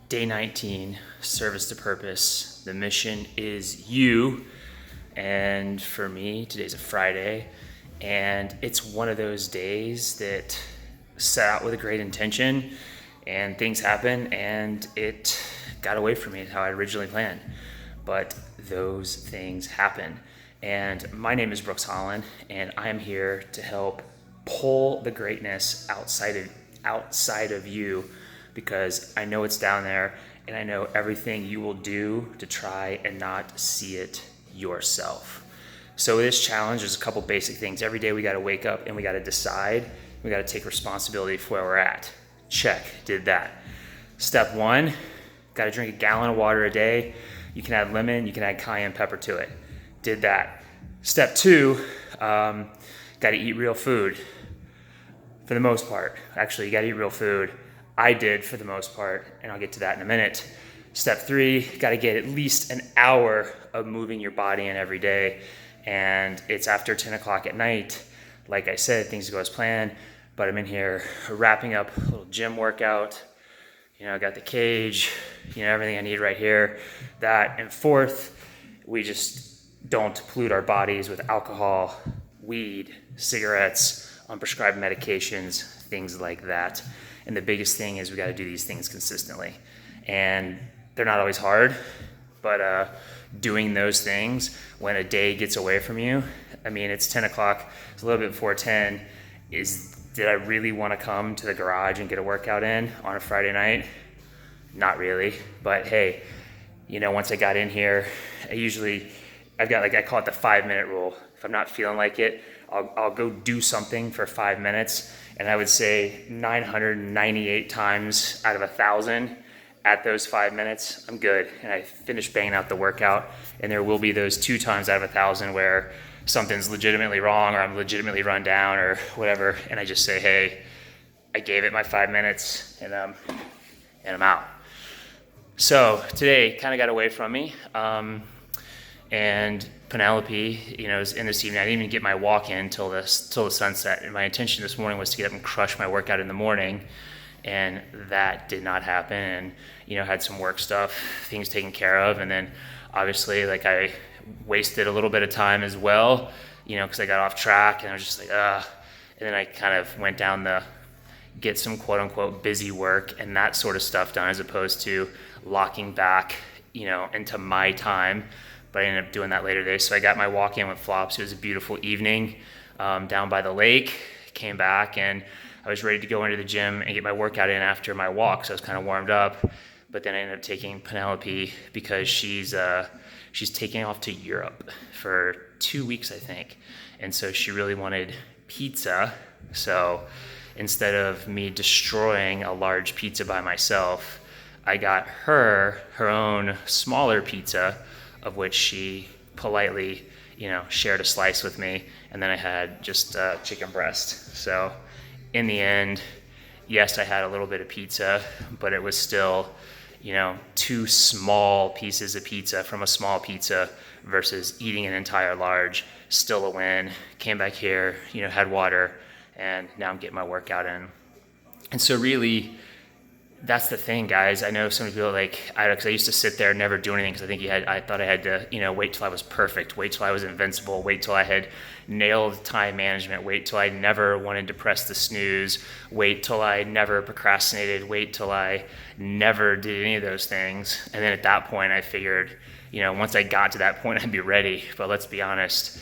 Day 19, service to purpose. The mission is you. And for me, today's a Friday, and it's one of those days that set out with a great intention, and things happen, and it got away from me how I originally planned. But those things happen. And my name is Brooks Holland, and I am here to help pull the greatness outside of you, because I know it's down there, and I know everything you will do to try and not see it yourself. So this challenge is a couple basic things. Every day we got to wake up and we got to decide. We got to take responsibility for where we're at. Check, did that. Step one, got to drink a gallon of water a day. You can add lemon, you can add cayenne pepper to it. Did that. Step two, got to eat real food. For the most part, actually, you got to eat real food. I did for the most part, and I'll get to that in a minute. Step three, got to get at least an hour of moving your body in every day. And it's after 10 o'clock at night. Like I said, things go as planned, but I'm in here wrapping up a little gym workout. I got the cage, everything I need right here. That, and fourth, we just don't pollute our bodies with alcohol, weed, cigarettes, unprescribed medications, things like that. And the biggest thing is we got to do these things consistently. And they're not always hard, but doing those things when a day gets away from you, it's 10 o'clock, it's a little bit before 10, did I really want to come to the garage and get a workout in on a Friday night? Not really, but hey, once I got in here, I've got I call it the 5-minute rule. If I'm not feeling like it, I'll go do something for 5 minutes, and I would say 998 times out of 1,000 at those 5 minutes, I'm good, and I finish banging out the workout. And there will be those 2 times out of 1,000 where something's legitimately wrong, or I'm legitimately run down, or whatever, and I just say, hey, I gave it my 5 minutes, and I'm out. So today kind of got away from me, and Penelope, is in this evening. I didn't even get my walk in till the sunset, and my intention this morning was to get up and crush my workout in the morning, and that did not happen. And had some work stuff, things taken care of, and then obviously I wasted a little bit of time as well, because I got off track, and I was just like, and then I kind of went down the get some quote unquote busy work and that sort of stuff done, as opposed to locking back, into my time. But I ended up doing that later today. So I got my walk in with flops. It was a beautiful evening down by the lake. Came back and I was ready to go into the gym and get my workout in after my walk. So I was kind of warmed up. But then I ended up taking Penelope because she's taking off to Europe for 2 weeks, I think. And so she really wanted pizza. So instead of me destroying a large pizza by myself, I got her own smaller pizza, of which she politely, shared a slice with me. And then I had just chicken breast. So in the end, yes, I had a little bit of pizza, but it was still, 2 small pieces of pizza from a small pizza versus eating an entire large. Still a win. Came back here, had water, and now I'm getting my workout in. And so really, that's the thing, guys. I know some people because I used to sit there and never do anything, because I thought I had to, wait till I was perfect, wait till I was invincible, wait till I had nailed time management, wait till I never wanted to press the snooze, wait till I never procrastinated, wait till I never did any of those things. And then at that point, I figured, once I got to that point, I'd be ready. But let's be honest,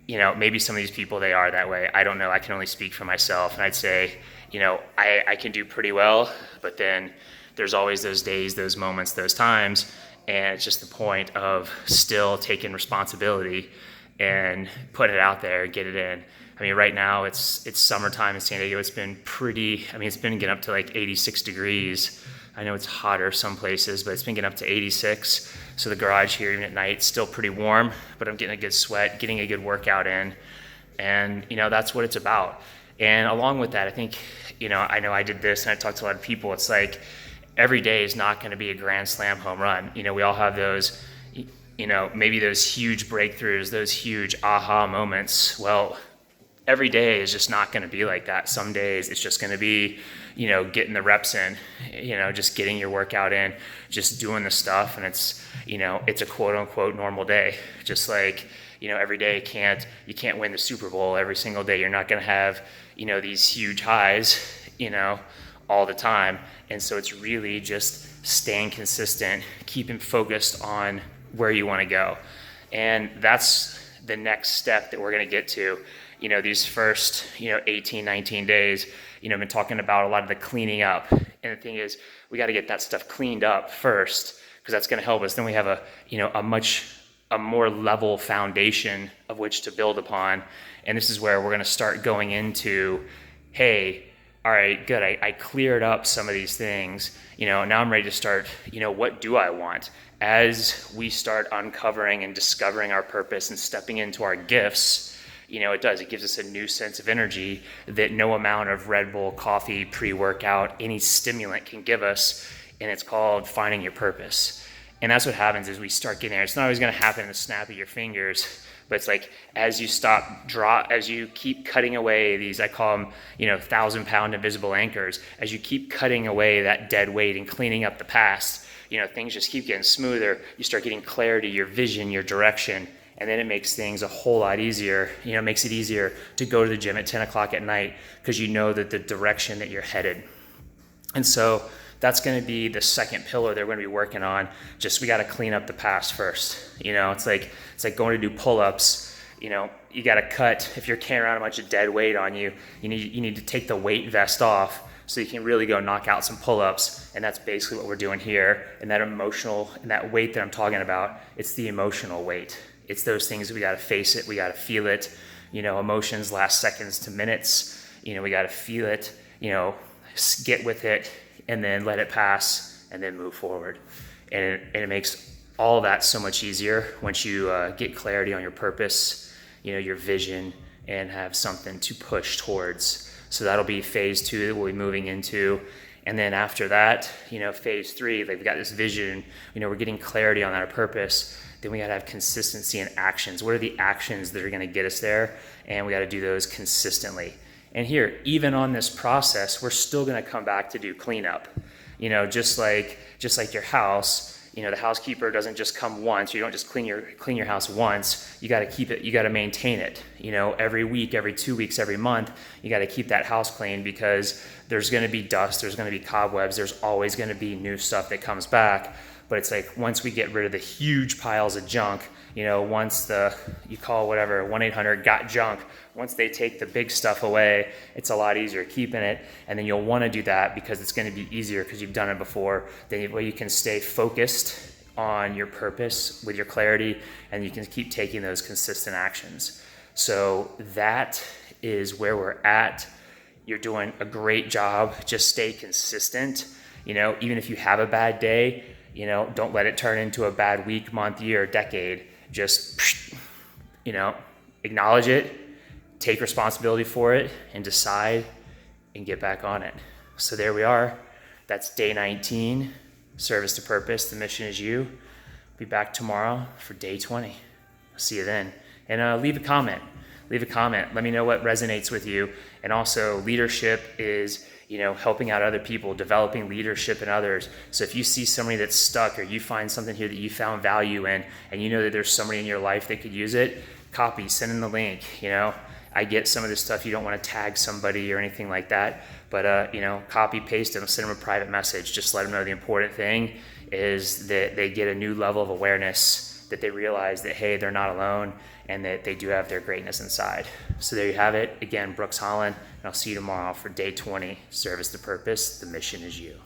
maybe some of these people, they are that way. I don't know. I can only speak for myself. And I'd say, I can do pretty well, but then there's always those days, those moments, those times, and it's just the point of still taking responsibility and put it out there, get it in. Right now it's summertime in San Diego. It's been it's been getting up to 86 degrees. I know it's hotter some places, but it's been getting up to 86. So the garage here, even at night, is still pretty warm, but I'm getting a good sweat, getting a good workout in, and that's what it's about. And along with that, I think, I know I did this and I talked to a lot of people. It's every day is not going to be a grand slam home run. We all have those, maybe those huge breakthroughs, those huge aha moments. Well, every day is just not going to be like that. Some days it's just going to be, getting the reps in, just getting your workout in, just doing the stuff. And it's a quote unquote normal day. Just like, every day you can't win the Super Bowl every single day. You're not going to have, these huge highs, all the time. And so it's really just staying consistent, keeping focused on where you want to go. And that's the next step that we're going to get to. These first, 18, 19 days, I've been talking about a lot of the cleaning up. And the thing is, we got to get that stuff cleaned up first, because that's going to help us. Then we have a more level foundation of which to build upon. And this is where we're going to start going into, hey, all right, good. I cleared up some of these things. Now I'm ready to start, what do I want? As we start uncovering and discovering our purpose and stepping into our gifts, it gives us a new sense of energy that no amount of Red Bull, coffee, pre-workout, any stimulant can give us. And it's called finding your purpose. And that's what happens as we start getting there. It's not always going to happen in the snap of your fingers, but it's like as you keep cutting away these, I call them, 1,000-pound invisible anchors, as you keep cutting away that dead weight and cleaning up the past, things just keep getting smoother. You start getting clarity, your vision, your direction, and then it makes things a whole lot easier. It makes it easier to go to the gym at 10 o'clock at night because you know that the direction that you're headed. And so that's going to be the second pillar that we're going to be working on. Just we got to clean up the past first. It's like going to do pull-ups. You got to cut. If you're carrying around a bunch of dead weight on you, you need to take the weight vest off so you can really go knock out some pull-ups. And that's basically what we're doing here. And that weight that I'm talking about, it's the emotional weight. It's those things that we got to face it. We got to feel it. Emotions last seconds to minutes. We got to feel it. Get with it, and then let it pass, and then move forward. And it makes all that so much easier once you get clarity on your purpose, your vision, and have something to push towards. So that'll be phase 2 that we'll be moving into. And then after that, phase 3, like we got this vision, we're getting clarity on our purpose. Then we got to have consistency in actions. What are the actions that are going to get us there? And we got to do those consistently. And here, even on this process, we're still going to come back to do cleanup. Just like your house, the housekeeper doesn't just come once. You don't just clean your house once. You got to keep it. You got to maintain it. Every week, every 2 weeks, every month, you got to keep that house clean because there's going to be dust. There's going to be cobwebs. There's always going to be new stuff that comes back. But it's like once we get rid of the huge piles of junk, once you call whatever 1-800-GOT-JUNK, once they take the big stuff away, it's a lot easier keeping it. And then you'll want to do that because it's going to be easier because you've done it before. Then you can stay focused on your purpose with your clarity, and you can keep taking those consistent actions. So that is where we're at. You're doing a great job. Just stay consistent. Even if you have a bad day, don't let it turn into a bad week, month, year, decade. Just, acknowledge it, take responsibility for it, and decide and get back on it. So there we are. That's day 19, service to purpose. The mission is you. Be back tomorrow for day 20. I'll see you then. And leave a comment. Let me know what resonates with you. And also, leadership is helping out other people, developing leadership in others. So if you see somebody that's stuck, or you find something here that you found value in, and you know that there's somebody in your life that could use it, copy, send in the link. I get some of this stuff. You don't want to tag somebody or anything like that, but copy, paste them, send them a private message. Just let them know the important thing is that they get a new level of awareness, that they realize that, hey, they're not alone, and that they do have their greatness inside. So there you have it. Again, Brooks Holland, and I'll see you tomorrow for day 20, service to purpose. The mission is you.